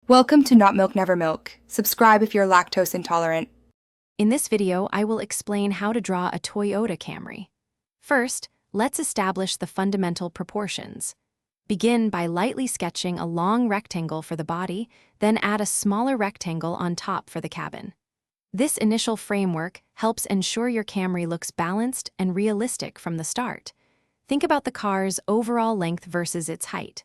Welcome to Not Milk Never Milk. Subscribe if you're lactose intolerant. In this video, I will explain how to draw a Toyota Camry. First, let's establish the fundamental proportions. Begin by lightly sketching a long rectangle for the body, then add a smaller rectangle on top for the cabin. This initial framework helps ensure your Camry looks balanced and realistic from the start. Think about the car's overall length versus its height.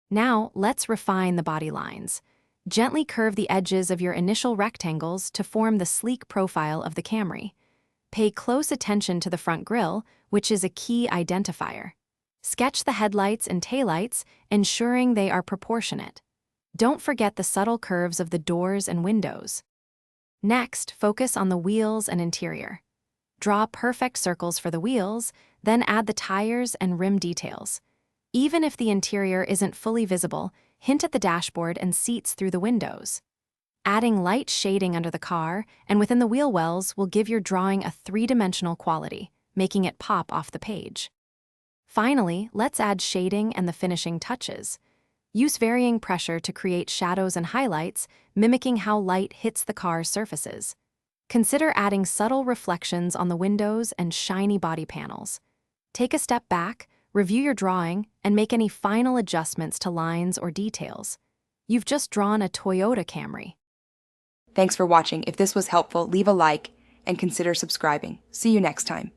Now, let's refine the body lines. Gently curve the edges of your initial rectangles to form the sleek profile of the Camry. Pay close attention to the front grille, which is a key identifier. Sketch the headlights and taillights, ensuring they are proportionate. Don't forget the subtle curves of the doors and windows. Next, focus on the wheels and interior. Draw perfect circles for the wheels, then add the tires and rim details. Even if the interior isn't fully visible, hint at the dashboard and seats through the windows. Adding light shading under the car and within the wheel wells will give your drawing a three-dimensional quality, making it pop off the page. Finally, let's add shading and the finishing touches. Use varying pressure to create shadows and highlights, mimicking how light hits the car's surfaces. Consider adding subtle reflections on the windows and shiny body panels. Take a step back, review your drawing, and make any final adjustments to lines or details. You've just drawn a Toyota Camry. Thanks for watching. If this was helpful, leave a like and consider subscribing. See you next time.